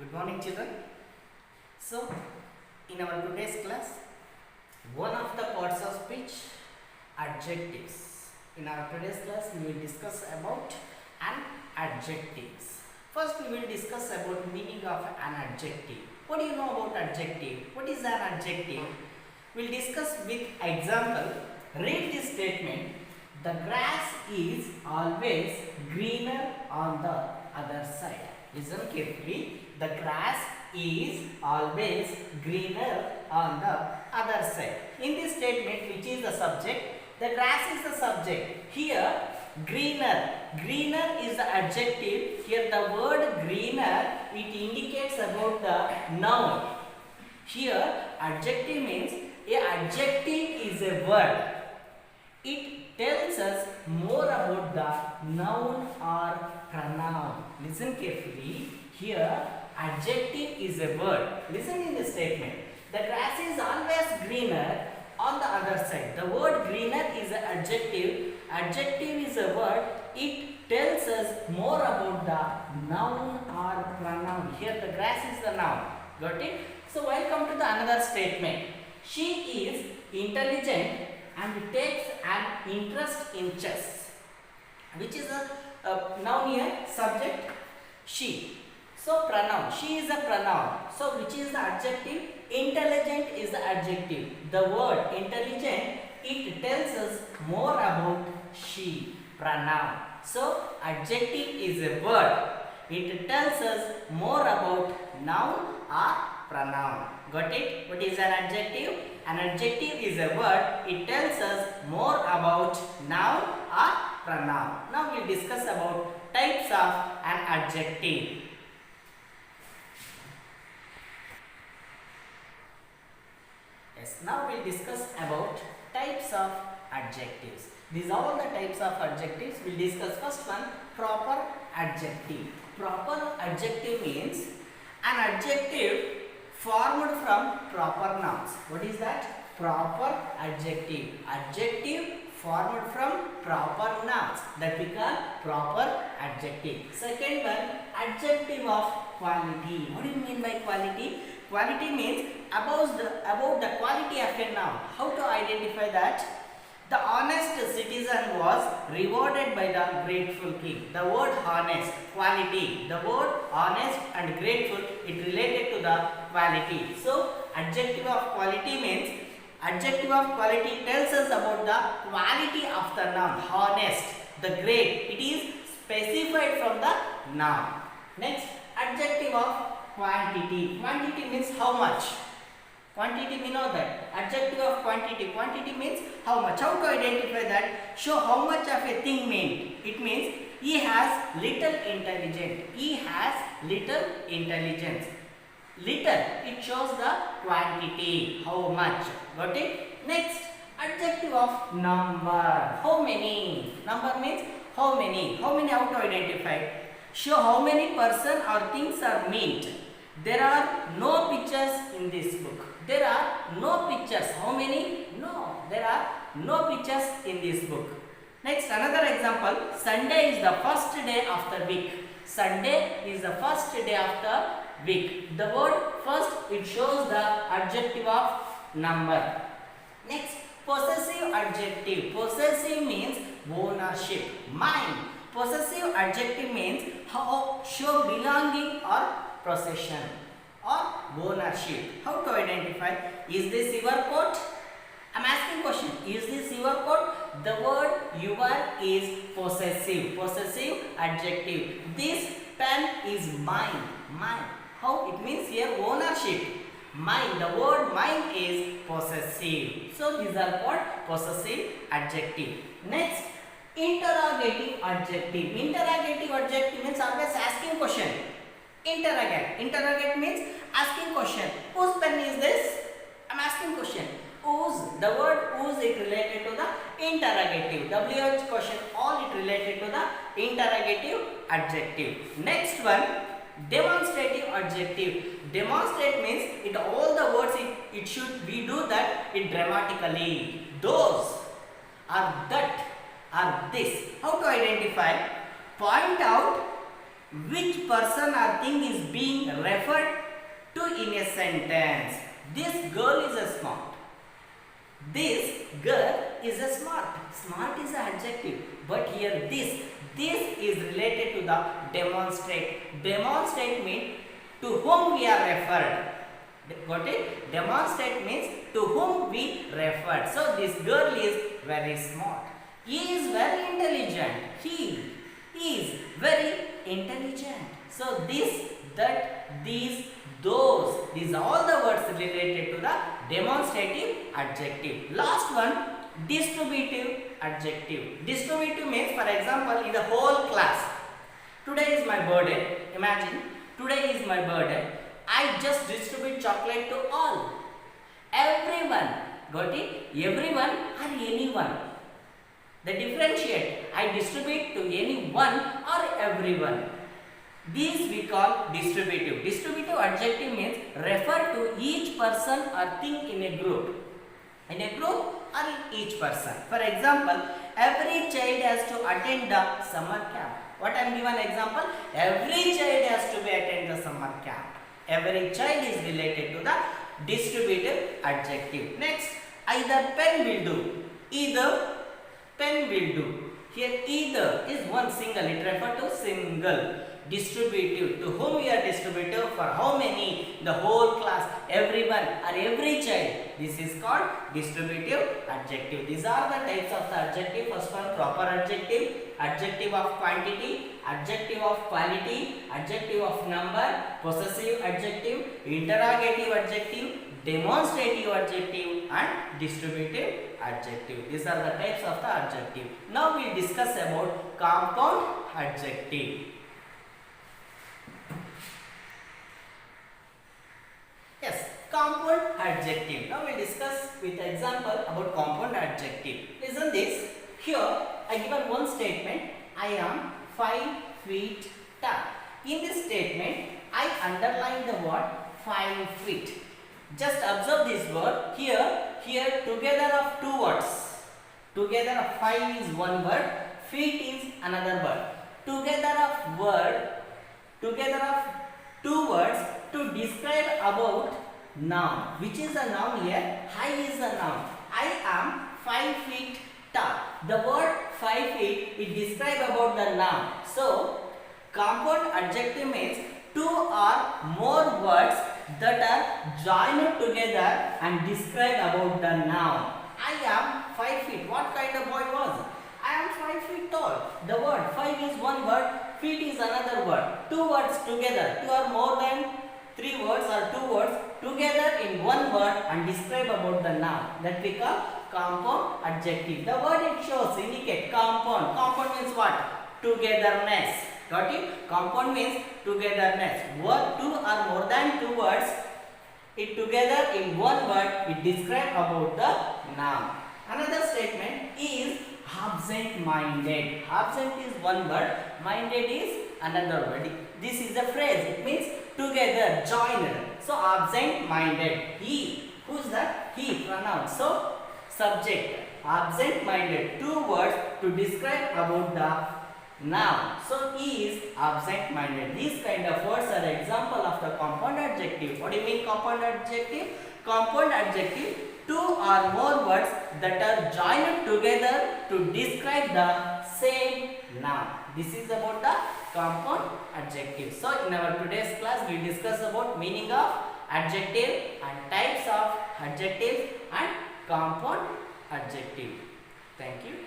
Good morning, children. So, in our today's class, one of the parts of speech, adjectives. In our today's class, we will discuss about an adjectives. First, we will discuss about meaning of an adjective. What do you know about adjective? What is an adjective? We will discuss with example. Read this statement. The grass is always greener on the other side. Listen carefully. The grass is always greener on the other side. In this statement, which is the subject, the grass is the subject. Here, greener. Greener is the adjective. Here, the word greener, it indicates about the noun. Here, adjective means a adjective is a word. It tells us more about the noun or pronoun. Listen carefully. Here, adjective is a word. Listen in the statement. The grass is always greener on the other side. The word greener is an adjective. Adjective is a word. It tells us more about the noun or pronoun. Here, the grass is the noun. Got it? So, welcome to the another statement. She is intelligent and takes an interest in chess. Which is a noun here, subject, she. So, pronoun, she is a pronoun. So, which is the adjective? Intelligent is the adjective. The word intelligent, it tells us more about she, pronoun. So, adjective is a word. It tells us more about noun or pronoun. Got it? What is an adjective? An adjective is a word. It tells us more about noun or pronoun. Now, we will discuss about types of an adjective. Yes, now we will discuss about types of adjectives. These are all the types of adjectives. We will discuss first one, proper adjective. Proper adjective means an adjective formed from proper nouns. What is that? Proper adjective. Adjective formed from proper nouns, that we call proper adjective. Second one, adjective of quality. What do you mean by quality? Quality means about the quality of a noun. How to identify that? The honest citizen was rewarded by the grateful king. The word honest, quality. The word honest and grateful, it related to the quality. So, adjective of quality means adjective of quality tells us about the quality of the noun. Honest, the great. It is specified from the noun. Next, adjective of quantity. Quantity means how much. Quantity, we know that. Adjective of quantity. Quantity means how much. How to identify that? Show how much of a thing means. It means he has little intelligence. He has little intelligence. Little, it shows the quantity. How much. Got it? Next, adjective of number. How many. Number means how many. How many, how to identify? Show how many person or things are meant. There are no pictures in this book. There are no pictures. How many? No. There are no pictures in this book. Next, another example. Sunday is the first day of the week. Sunday is the first day of the week. The word first, it shows the adjective of number. Next, possessive adjective. Possessive means ownership. Mine. Possessive adjective means how show belonging or possession or ownership. How to identify? Is this your coat? I am asking question. Is this your coat? The word your is possessive. Possessive adjective. This pen is mine. Mine. How? It means here ownership. Mine. The word mine is possessive. So these are called possessive adjective. Next, interrogative adjective. Interrogative adjective means always asking question. Interrogate. Interrogate means asking question. Whose pen is this? I am asking question. Whose? The word whose is related to the interrogative. WH question, all it related to the interrogative adjective. Next one, demonstrative adjective. Demonstrate means it all the words it should we do that it dramatically. Those or that or this. How to identify? Point out which person or thing is being referred to in a sentence. This girl is a smart. This girl is a smart. Smart is an adjective. But here this is related to the demonstrate. Demonstrate means to whom we are referred. Got it? Demonstrate means to whom we referred. So this girl is very smart. He is very intelligent. He is very intelligent. So this, that, these, those, these are all the words related to the demonstrative adjective. Last one, distributive adjective. Distributive means, for example, in the whole class. Today is my birthday. Imagine, today is my birthday. I just distribute chocolate to all. Everyone. Got it? Everyone or anyone. The differentiate. I distribute to anyone or everyone. These we call distributive. Distributive adjective means refer to each person or thing in a group. In a group or in each person. For example, every child has to attend the summer camp. What I am given example? Every child has to be attend the summer camp. Every child is related to the distributive adjective. Next, either pen will do. Either pen will do. Here either is one single. It refers to single. Distributive. To whom we are distributive? For how many? The whole class. Everyone or every child. This is called distributive adjective. These are the types of the adjective. First one, proper adjective. Adjective of quantity. Adjective of quality. Adjective of number. Possessive adjective. Interrogative adjective. Demonstrative adjective and distributive adjective. These are the types of the adjective. Now we will discuss about compound adjective. Yes, compound adjective. Now we will discuss with example about compound adjective. Listen this. Here I given one statement. I am 5 feet tall. In this statement, I underline the word 5 feet. Just observe this word. Here together of two words. Together of 5 is one word. Feet is another word. Together of two words to describe about noun. Which is a noun here? I is a noun. I am 5 feet tall. The word 5 feet it describe about the noun. So compound adjective means two or more words that are joined together and describe about the noun. I am 5 feet. What kind of boy was? I am 5 feet tall. The word 5 is one word, feet is another word. Two words together. Two or more than 3 words or 2 words together in one word and describe about the noun. That we call compound adjective. The word it shows indicate compound. Compound means what? Togetherness. Got it? Compound means togetherness. Word two or more than 2 words it together in one word it describe about the noun. Another statement is absent-minded. Absent is one word, minded is another word. This is a phrase. It means together, joined. So absent-minded. He. Who is that? He. Pronoun. So subject. Absent-minded. 2 words to describe about the noun. So he is absent-minded. These kind of words are example of the compound adjective. What do you mean compound adjective? Compound adjective, 2 or more words that are joined together to describe the same noun. This is about the compound adjective. So in our today's class we discuss about meaning of adjective and types of adjectives and compound adjective. Thank you.